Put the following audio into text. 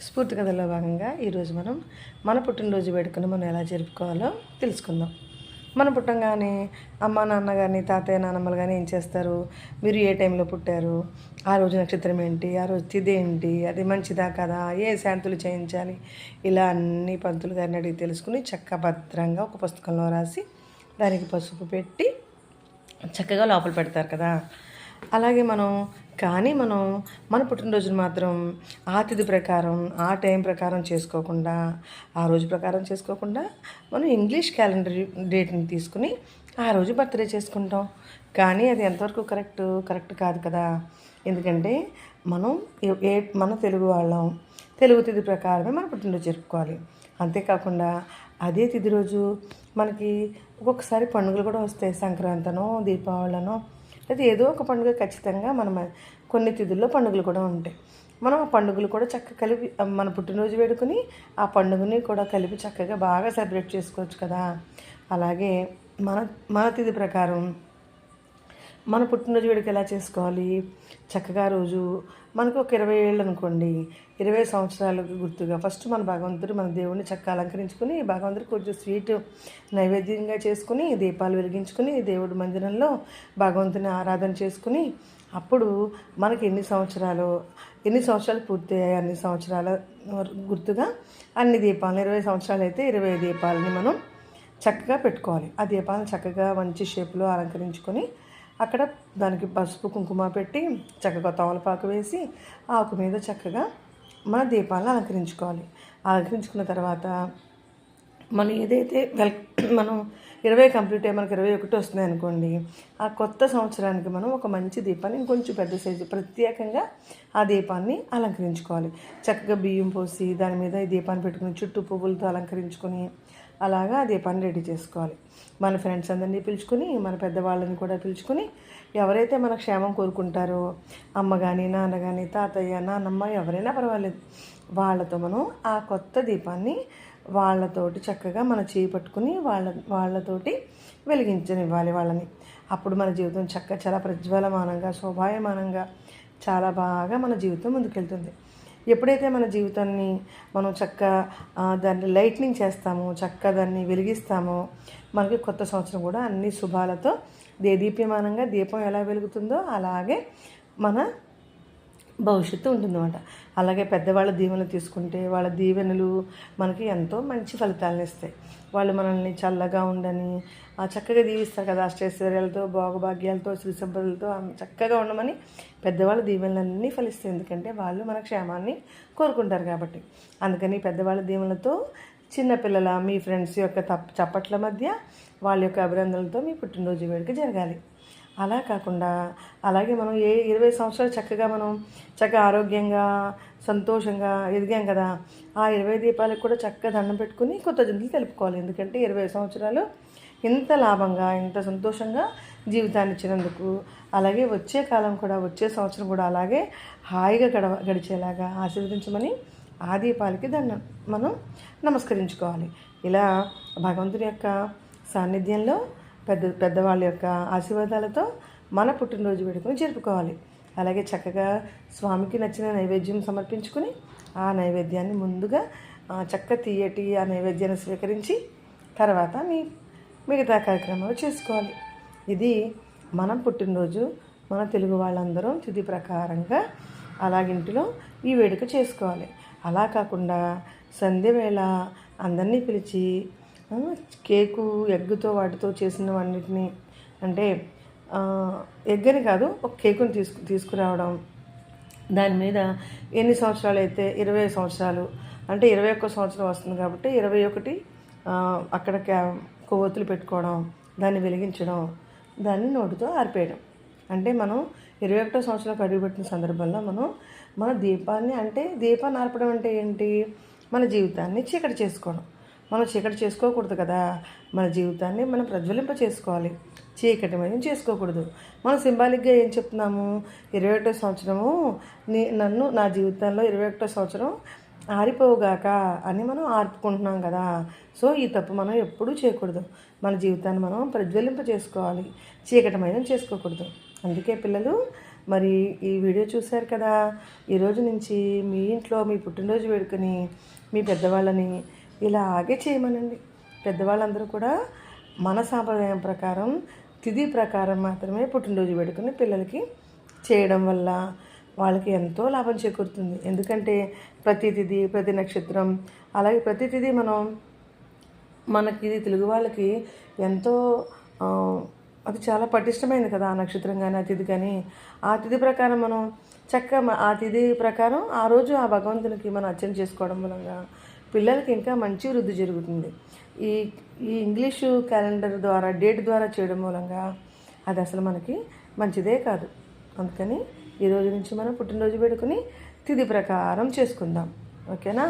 స్ఫూర్తి కథలో భాగంగా ఈరోజు మనం మన పుట్టినరోజు వేడుకను మనం ఎలా జరుపుకోవాలో తెలుసుకుందాం. మనం పుట్టంగానే అమ్మ నాన్న కానీ తాతయ్య నాన్నమ్మలు కానీ ఏం చేస్తారు, మీరు ఏ టైంలో పుట్టారు, ఆ రోజు నక్షత్రం ఏంటి, ఆ రోజు తిథి ఏంటి, అది మంచిదా కదా, ఏ శాంతులు చేయించాలి, ఇలా అన్ని పంతులు గారిని అడిగి తెలుసుకుని భద్రంగా ఒక పుస్తకంలో రాసి దానికి పసుపు పెట్టి చక్కగా లోపల పెడతారు కదా. అలాగే మనం మన పుట్టినరోజును మాత్రం ఆ తిథి ప్రకారం ఆ టైం ప్రకారం చేసుకోకుండా, ఆ రోజు ప్రకారం చేసుకోకుండా మనం ఇంగ్లీష్ క్యాలెండర్ డేట్ని తీసుకుని ఆ రోజు బర్త్డే చేసుకుంటాం. కానీ అది ఎంతవరకు కరెక్ట్ కాదు కదా. ఎందుకంటే మనం మన తెలుగు వాళ్ళం, తెలుగు తిథి ప్రకారమే మన పుట్టినరోజు జరుపుకోవాలి. అంతేకాకుండా అదే తిథి రోజు మనకి ఒక్కొక్కసారి పండుగలు కూడా వస్తాయి. సంక్రాంతనో దీపావళనో లేదా ఏదో ఒక పండుగ ఖచ్చితంగా కొన్ని తిథుల్లో పండుగలు కూడా ఉంటాయి. మనం ఆ పండుగలు కూడా చక్కగా కలిపి మన పుట్టినరోజు వేడుకొని ఆ పండుగని కూడా కలిపి చక్కగా బాగా సెలబ్రేట్ చేసుకోవచ్చు కదా. అలాగే మన మన తిథి ప్రకారం మన పుట్టినరోజు వేడుక ఎలా చేసుకోవాలి, చక్కగా రోజు మనకు ఒక 20 ఏళ్ళు అనుకోండి, 20 సంవత్సరాలకు గుర్తుగా ఫస్ట్ మన భగవంతుడు మన దేవుడిని చక్కగా అలంకరించుకుని భగవంతుడికి కొంచెం స్వీట్ నైవేద్యంగా చేసుకుని దీపాలు వెలిగించుకుని దేవుడి మందిరంలో భగవంతుని ఆరాధన చేసుకుని అప్పుడు మనకి ఎన్ని సంవత్సరాలు పూర్తయ్యాయి అన్ని సంవత్సరాల గుర్తుగా అన్ని దీపాలను 20 సంవత్సరాలు అయితే 20 దీపాలని మనం చక్కగా పెట్టుకోవాలి. ఆ దీపాలను చక్కగా మంచి షేప్లో అలంకరించుకొని అక్కడ దానికి పసుపు కుంకుమ పెట్టి చక్కగా తమలపాకు వేసి ఆకు మీద చక్కగా మన దీపాలను అలంకరించుకోవాలి. అలంకరించుకున్న తర్వాత మనం ఏదైతే మనం 20 కంప్లీట్ అయ్యి మనకు 21 వస్తుంది అనుకోండి, ఆ కొత్త సంవత్సరానికి మనం ఒక మంచి దీపాన్ని ఇంకొంచెం పెద్ద సైజు ప్రత్యేకంగా ఆ దీపాన్ని అలంకరించుకోవాలి. చక్కగా బియ్యం పోసి దాని మీద ఈ దీపాన్ని పెట్టుకుని చుట్టూ పువ్వులతో అలంకరించుకొని అలాగా ఆ దీపాన్ని రెడీ చేసుకోవాలి. మన ఫ్రెండ్స్ అందరినీ పిలుచుకొని మన పెద్దవాళ్ళని కూడా పిలుచుకొని ఎవరైతే మన క్షేమం కోరుకుంటారో అమ్మ కానీ నాన్న కానీ తాతయ్య నాన్నమ్మ ఎవరైనా పర్వాలేదు, వాళ్ళతో మనం ఆ కొత్త దీపాన్ని వాళ్ళతోటి చక్కగా మన చేయి పట్టుకుని వాళ్ళతోటి వెలిగించనివ్వాలి వాళ్ళని. అప్పుడు మన జీవితం చాలా ప్రజ్వలమానంగా శోభాయమానంగా చాలా బాగా మన జీవితం ముందుకెళ్తుంది. ఎప్పుడైతే మన జీవితాన్ని మనం దాన్ని లైట్నింగ్ చేస్తామో, దాన్ని వెలిగిస్తామో, మనకి కొత్త సంవత్సరం కూడా అన్ని శుభాలతో దేదీప్యమానంగా దీపం ఎలా వెలుగుతుందో అలాగే మన భవిష్యత్తు ఉంటుందన్నమాట. అలాగే పెద్దవాళ్ళ దీవెనలు తీసుకుంటే వాళ్ళ దీవెనలు మనకి ఎంతో మంచి ఫలితాలను ఇస్తాయి. వాళ్ళు మనల్ని చల్లగా ఉండని చక్కగా దీవిస్తారు కదా, అష్టైశ్వర్యాలతో భోగభాగ్యాలతో శ్రీ సంపదలతో చక్కగా ఉండమని పెద్దవాళ్ళ దీవెనలన్నీ ఫలిస్తాయి. ఎందుకంటే వాళ్ళు మన క్షేమాన్ని కోరుకుంటారు కాబట్టి. అందుకని పెద్దవాళ్ళ దీవెనలతో చిన్నపిల్లల మీ ఫ్రెండ్స్ యొక్క చప్పట్ల మధ్య వాళ్ళ యొక్క అభినందనలతో మీ పుట్టినరోజు వేడుక జరగాలి. అలా కాకుండా అలాగే మనం 20 సంవత్సరాలు చక్కగా ఆరోగ్యంగా సంతోషంగా ఎదిగాం కదా, ఆ 20 దీపాలకు కూడా చక్కగా దండం పెట్టుకుని కృతజ్ఞతలు తెలుపుకోవాలి. ఎందుకంటే 20 సంవత్సరాలు ఇంత లాభంగా ఇంత సంతోషంగా జీవితాన్ని ఇచ్చినందుకు, అలాగే వచ్చే సంవత్సరం కూడా అలాగే హాయిగా గడిచేలాగా ఆశీర్వదించమని ఆ దీపాలకి మనం నమస్కరించుకోవాలి. ఇలా భగవంతుని యొక్క సాన్నిధ్యంలో పెద్దవాళ్ళ యొక్క ఆశీర్వాదాలతో మన పుట్టినరోజు వేడుకను జరుపుకోవాలి. అలాగే చక్కగా స్వామికి నచ్చిన నైవేద్యం సమర్పించుకుని ఆ నైవేద్యాన్ని ముందుగా తీయటి ఆ నైవేద్యాన్ని స్వీకరించి తర్వాత మిగతా కార్యక్రమాలు చేసుకోవాలి. ఇది మనం పుట్టినరోజు మన తెలుగు వాళ్ళందరం తిథి ప్రకారంగా అలాగింటిలో ఈ వేడుక చేసుకోవాలి. అలా కాకుండా సంధ్య వేళ అందరినీ పిలిచి కేకు ఎగ్గుతో వాటితో చేసినవన్నిటిని, అంటే ఎగ్గని కాదు ఒక కేకుని తీసుకురావడం, దాని మీద ఎన్ని సంవత్సరాలు అయితే 20 సంవత్సరాలు అంటే 21 సంవత్సరం వస్తుంది కాబట్టి 21 అక్కడ కొవ్వొత్తులు పెట్టుకోవడం, దాన్ని వెలిగించడం, దాన్ని నోటితో ఆర్పేయడం. అంటే మనం 21 సంవత్సరాలకు అడుగుపెట్టిన సందర్భంలో మన దీపాన్ని ఆర్పడం అంటే ఏంటి, మన జీవితాన్ని చీకటి చేసుకోవడం. మనం చీకటి చేసుకోకూడదు కదా, మన జీవితాన్ని మనం ప్రజ్వలింప చేసుకోవాలి, చీకటిమయం చేసుకోకూడదు. మనం సింబాలిక్గా ఏం చెప్తున్నాము, 21 సంవత్సరము నా జీవితంలో 21 సంవత్సరం ఆరిపోవుగాక అని మనం ఆర్పుకుంటున్నాం కదా. సో ఈ తప్పు మనం ఎప్పుడూ చేయకూడదు. మన జీవితాన్ని మనం ప్రజ్వలింప చేసుకోవాలి, చీకటిమయం చేసుకోకూడదు. అందుకే పిల్లలు మరి ఈ వీడియో చూశారు కదా, ఈరోజు నుంచి మీ ఇంట్లో మీ పుట్టినరోజు వేడుకని మీ పెద్దవాళ్ళని ఇలాగే చేయమనండి. పెద్దవాళ్ళందరూ కూడా మన సాంప్రదాయం ప్రకారం తిథి ప్రకారం మాత్రమే పుట్టినరోజు వేడుకని పిల్లలకి చేయడం వల్ల వాళ్ళకి ఎంతో లాభం చేకూరుతుంది. ఎందుకంటే ప్రతి తిథి, ప్రతి నక్షత్రం, అలాగే ప్రతి తిథి మనకి తెలుగు వాళ్ళకి ఎంతో అది చాలా పటిష్టమైంది కదా. ఆ నక్షత్రం కానీ ఆ తిథి కానీ ఆ తిథి ప్రకారం మనం చక్కగా ఆ తిథి ప్రకారం ఆ రోజు ఆ భగవంతునికి మనం అర్చన చేసుకోవడం మూలంగా పిల్లలకి ఇంకా మంచి వృద్ధి జరుగుతుంది. ఈ ఈ ఇంగ్లీషు క్యాలెండర్ ద్వారా డేట్ ద్వారా చేయడం మూలంగా అది అసలు మనకి మంచిదే కాదు. అందుకని ఈరోజు నుంచి మనం పుట్టినరోజు వేడుకొని తిథి ప్రకారం చేసుకుందాం. ఓకేనా?